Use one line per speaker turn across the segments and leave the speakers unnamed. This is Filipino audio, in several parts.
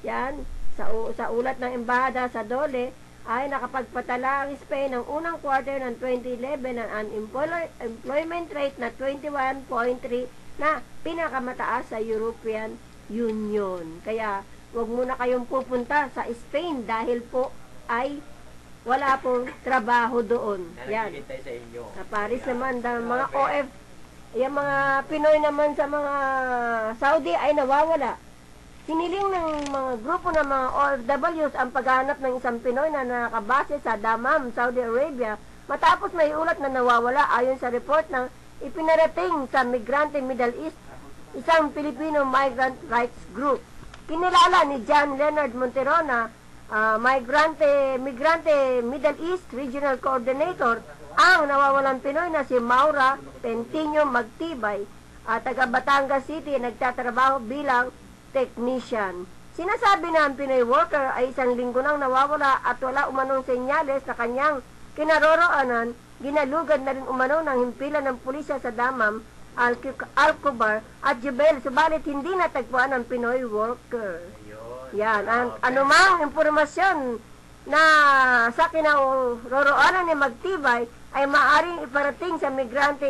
Yan, sa ulat ng embahada sa Dole, ay nakapagpatala ang Spain ng unang quarter ng 2011 ng unemployment rate na 21.3 na pinakamataas sa European Union. Kaya, wag muna kayong pupunta sa Spain dahil po ay wala pong trabaho doon. Yan.
Sa inyo.
Sa Paris naman, mga OF, yung mga Pinoy naman sa mga Saudi ay nawawala. Siniling ng mga grupo ng mga OFWs ang paghahanap ng isang Pinoy na nakabase sa Dammam, Saudi Arabia, matapos may ulat na nawawala ayon sa report ng ipinarating sa Migrante Middle East, isang Filipino migrant rights group. Kinilala ni John Leonard Monterona, Migrante Middle East Regional Coordinator, ang nawawalang Pinoy na si Maura Pentinho Magtibay, taga Batangas City, nagtatrabaho bilang technician. Sinasabi na ang Pinoy worker ay isang linggo nang nawawala at wala umanong senyales na kanyang kinaroroonan. Ginalugad na rin umano ng himpilan ng pulisya sa Dammam, Alcobar at Jebel, subalit hindi natagpuan ang Pinoy worker. Yan, ang anumang impormasyon na sa kinaroroonan ni Magtibay ay maaaring iparating sa Migrante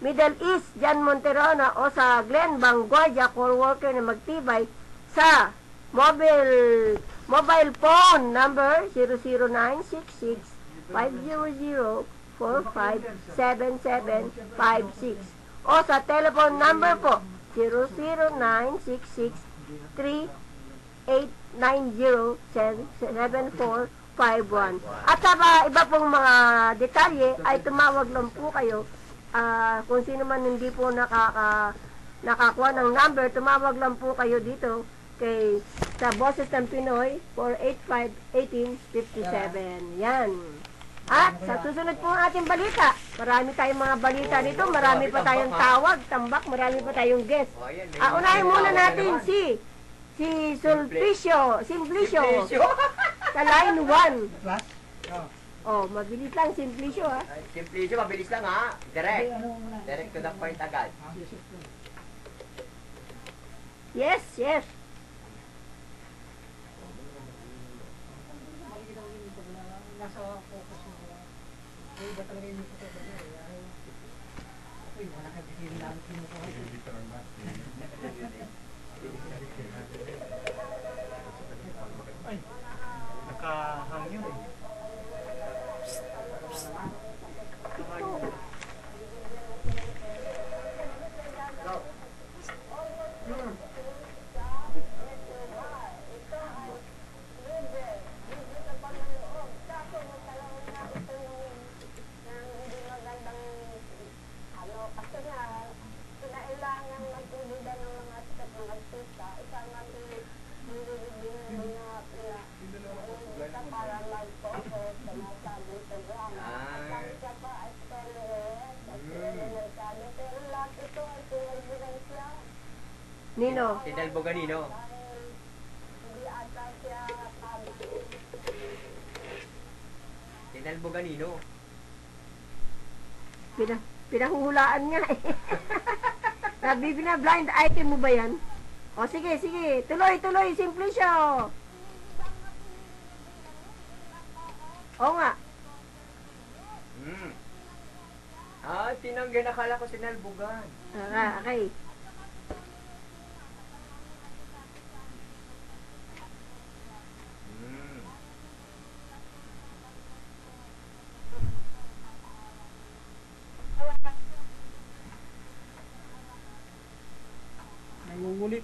Middle East, John Monterona o sa Glen Vanguardia co-worker na Magtibay sa mobile phone number 00966-500-457756 o sa telephone number po 00966-3890-7451. At sa iba pong mga detalye ay tumawag lang po kayo. Kung sino man hindi po nakakuha ng number, tumawag lang po kayo dito sa Boses ng Pinoy 485-1857. Yan. At sa susunod po ang ating balita, marami tayong mga balita dito, marami pa tayong tawag, tambak, marami pa tayong guest. Unahin muna natin si Simplicio sa line 1. Oh, mabilis lang, Simplicio ha.
Simplicio, mabilis lang ha. Direct to the point agad.
Yes.
Nasa focus mo. Iba talaga yung ito ba niya. Uy, wala ka din lang kinukuha. Ay, nakahangin eh.
Nino?
Si Del Boganino. Si Del Boganino.
Pinahuhulaan nga eh. Sabi blind item mo ba yan? O sige, tuloy, Simplicio. Oo nga.
Tinanggan, akala ko si Del Bogan.
Okay.
Nangungulit.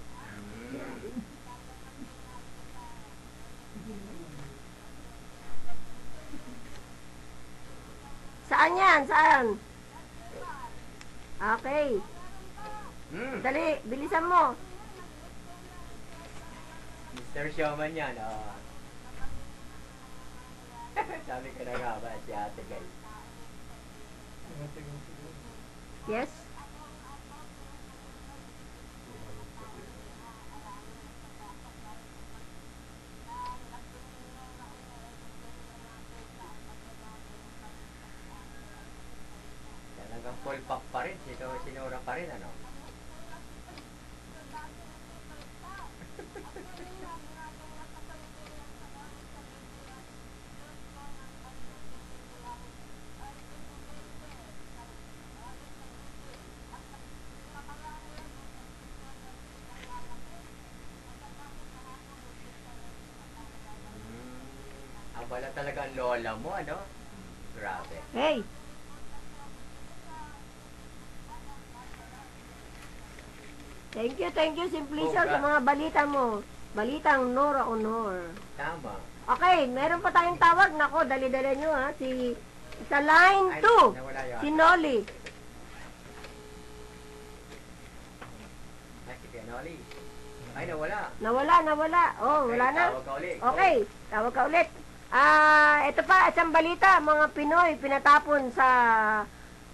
Saan yan? Saan? Okay. Dali, bilisan mo.
Mr. Showman yan, Sabi ko na nga ba, si ate guys.
Yes?
Talagang full pack pa rin, sinura pa rin, ano? pala talaga ang lola mo, ano? Grabe.
Hey! Thank you, Simplicio,
Bongga.
sa mga balita mo. Balitang Nora Honor.
Tama.
Okay, meron pa tayong tawag. Nako, dali-dali nyo ha. Sa line
Ay,
2,
nawala yun.
si Nolly.
Ay, si Kenoli. Ay, nawala.
Nawala. Oh, wala
Okay,
na.
tawag ka uli.
Okay, tawag ka ulit. Ito pa, isang balita, mga Pinoy pinatapon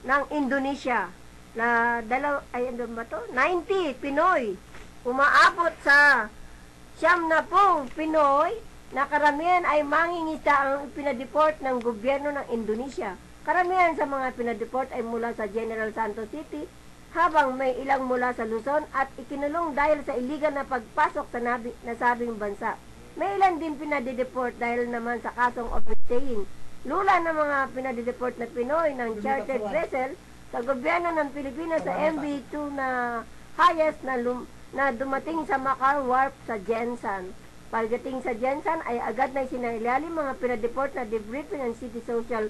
ng Indonesia. Ano ba to? 90 Pinoy. Umaabot sa 70 Pinoy na karamihan ay mangingisda ang pinadeport ng gobyerno ng Indonesia. Karamihan sa mga pinadeport ay mula sa General Santos City, habang may ilang mula sa Luzon at ikinulong dahil sa iligal na pagpasok sa nasabing bansa. May ilan din pinadedeport dahil naman sa kasong overstaying. Lula ng mga pinadedeport na Pinoy ng chartered vessel sa gobyerno ng Pilipinas sa MV2 na highest na dumating sa Macau Wharf sa Jensan. Pagdating sa Jensan ay agad na sinailalim mga pinadeport na debriefing ng City Social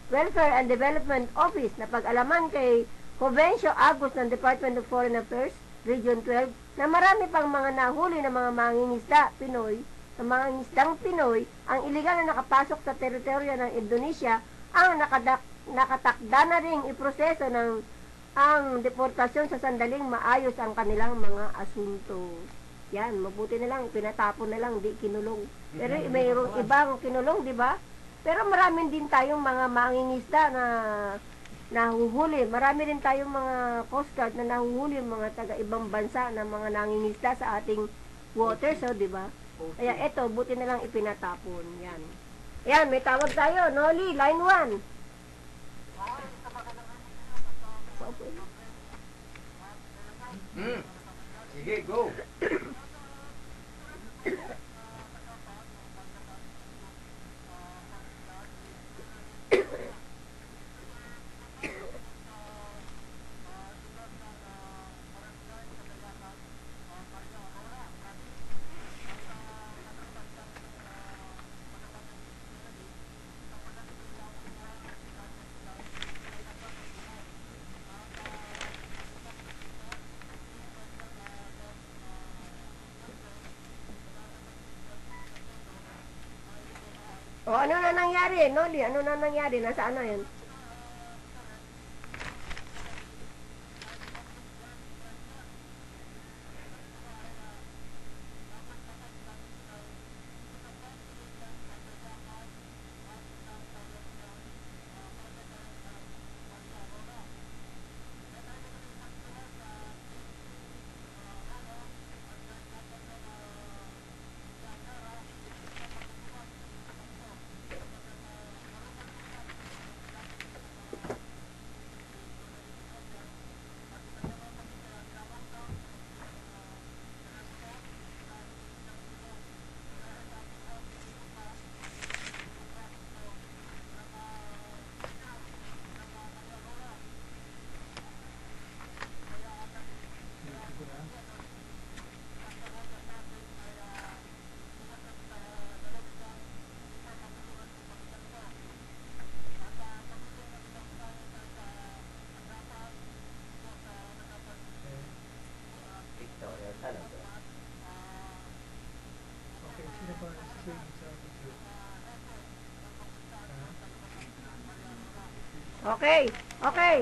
Welfare and Development Office na pag-alaman kay Jovencio Agus ng Department of Foreign Affairs, Region 12, na marami pang mga nahuli na mga mangingisda Pinoy, na mga ngisdang Pinoy, ang iligal na nakapasok sa teritoryo ng Indonesia, ang nakatakda na ring iproseso ang deportasyon sa sandaling maayos ang kanilang mga asunto. Yan, mabuti na lang, pinatapon na lang, di kinulong. Pero mayroong ibang kinulong, di ba? Pero marami din tayong mga mangingisda na nahuhuli. Marami rin tayong mga Coast Guard na nahuhuli, mga taga-ibang bansa na mga nangingisda sa ating waters, so, di ba? Kaya eto, buti na lang ipinatapon. Yan. Yan, may tawag tayo. Noli, line 1.
Sige, go.
O, ano na nangyari, Noli? Ano na nangyari? Nasaan na yun?
Victoria talaga.
Okay, sino ba nasa video?
Okay, okay.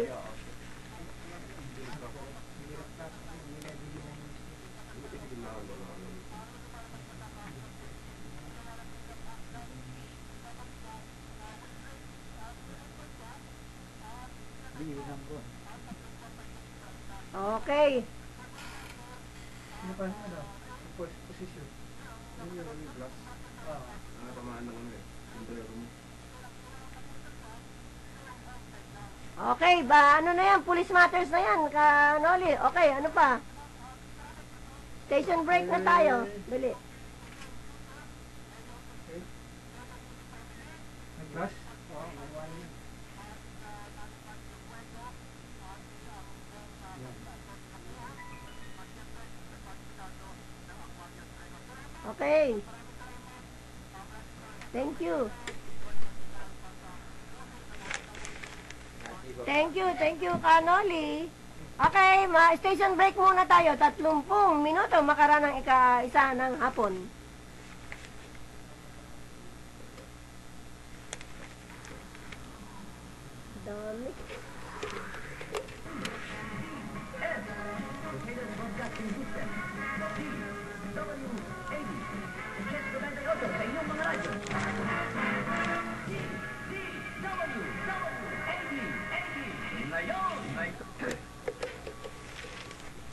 Okay.
Sino pa ano? Position.
Ano yun, ano yung glass?
Ah.
Nakatamaan ng ano eh. Sombrero mo.
Okay, ano na yan? Police matters na yan, Noli. Okay, ano pa? Station break na tayo. Dali.
Okay. May glass? Oo, may wine.
Okay. Thank you.
Nasigo.
Thank you, Kanoli. Okay, station break muna tayo. 30 minuto makaraan ng ika-isa ng hapon. Dami.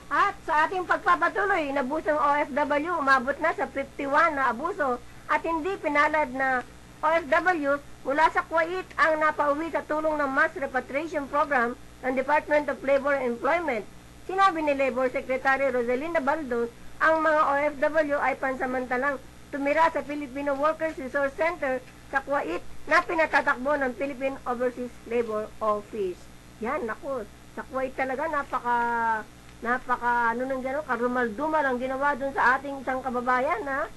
At sa ating pagpapatuloy, inabusong OFW, umabot na sa 51 na abuso at hindi pinalad na OFWs mula sa Kuwait ang napauwi sa tulong ng Mass Repatriation Program ng Department of Labor and Employment. Sinabi ni Labor Secretary Rosalinda Baldos, ang mga OFW ay pansamantalang tumira sa Filipino Workers Resource Center sa Kuwait na pinatatakbo ng Philippine Overseas Labor Office. Yan, naku, sa Kuwait talaga napaka ano nang gano'n, karumal-dumal ang ginawa dun sa ating isang kababayan na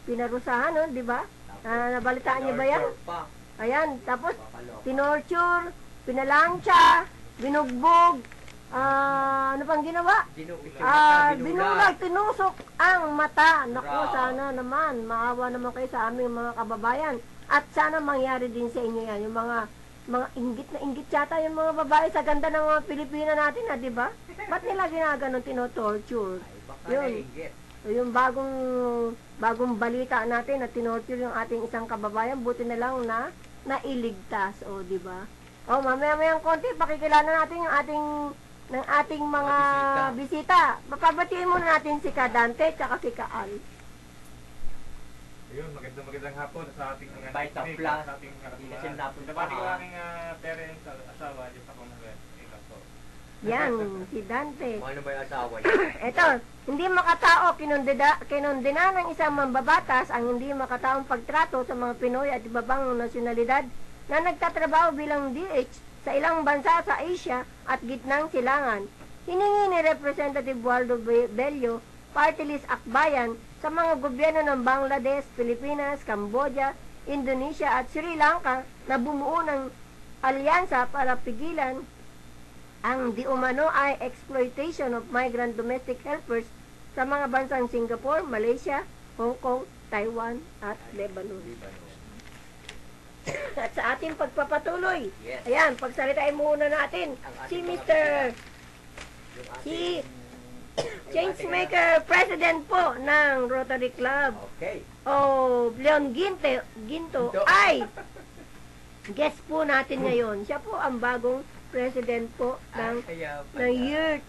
pinarusahan, no, di ba? Nabalitaan niyo ba yan?
Torture pa.
Ayan, tapos
Papalo.
tinorture, pinalansya, binugbog, ano pang ginawa?
Dinukit yung mata,
Binulag, tinusok ang mata. Naku,
Wow.
sana naman, maawa naman kayo sa aming mga kababayan. At sana mangyari din sa inyo yan, yung mga inggit na inggit yata yung mga babae sa ganda ng mga Pilipina natin, di ba? Ba't nila ginaganon, tinotorture?
Ay, baka
Yun.
nainggit.
Yung bagong balita natin na tinorture yung ating isang kababayan, buti na lang na nailigtas, o di ba? O mamaya-mayang konti pakikilala natin yung ating mga bisita. Papabatiin muna natin si Kadante at si Kaal.
Ayun, magandang hapon sa ating mga
Bite of
nakikinig,
plus.
sa ating
Hindi na sila napunta.
Nabati ko aking parents, asawa, dito ako ikaw po.
Yan, si Dante.
Kung ano ba yung asawa niya?
Eto, hindi makatao, kinundina ng isang mambabatas ang hindi makataong pagtrato sa mga Pinoy at iba pang nasyonalidad na nagtatrabaho bilang DH sa ilang bansa sa Asia at gitnang silangan. Hiningi ni Representative Waldo Bello, Party List Akbayan, sa mga gobyerno ng Bangladesh, Pilipinas, Cambodia, Indonesia at Sri Lanka na bumuo ng alyansa para pigilan ang di umano ay exploitation of migrant domestic helpers sa mga bansang Singapore, Malaysia, Hong Kong, Taiwan at Lebanon. At sa ating pagpapatuloy,
Yes.
ayan, pagsalitain muna natin
Ang
si
ating mga
Mr.
Yung
Si
ating-
Changemaker President po ng Rotary Club,
Okay.
Leon Ginto
Ginto.
ay guest po natin ngayon. Siya po ang bagong president po ng
Kaya
ng year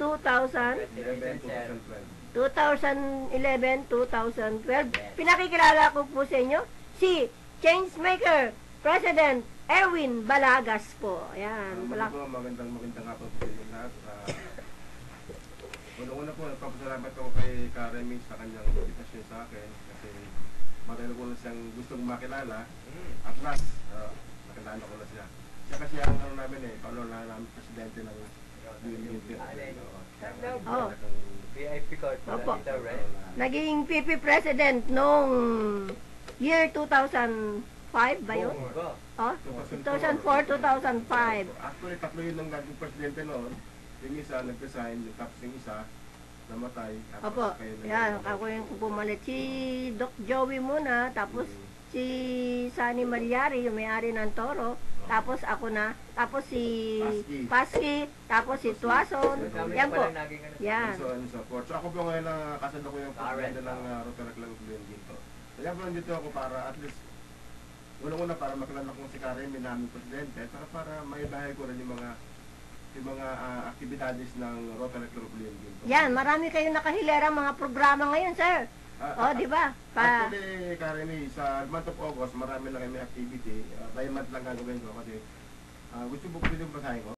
2011-2012. Pinakikilala ko po sa inyo si Changemaker President Erwin Balagas po. Ayan.
Magandang hapon po sa inyo lahat. Una-una po, nagpapasalamat ako kay Karemi sa kanyang invitation sa akin kasi marami ko na siyang gustong makilala. At last, nakilala ko na siya. Siya kasi ang ano namin paano na namin presidente ng UNDP.
Oh.
VIP card pala
Opo.
dito, right?
Naging PP President noong year 2005 ba yun?
Go.
Oh, 2004-2005.
Actually, tatlo yun ang naging presidente noon. Yung isa nag-resign, tapos yung isa namatay. Tapos
Opo,
kayo na-
yan, ako yung pumalit. Si Doc Joey muna, tapos si Sunny Malyari, yung may-ari ng Toro, tapos ako na, tapos si Paski, tapos si Tuason,
Kami
yan po.
pala naging ano.
Yan.
So ako po ngayon ang kasanda ko yung
Current.
presidente ng Rotary Club of Leon Ginto. Kaya po nandito ako para at least unang-una para makilala ko si Karen, may naming presidente, at para maibahay ko rin yung mga aktibidades ng Rotary Club of Leon Ginto.
Yan, marami kayong nakahilerang mga programa ngayon, sir. Oh, di ba?
Actually, Karen, sa month of August, marami lang may activity. By month lang gagawin ko kasi gusto mo pwede basahin ko?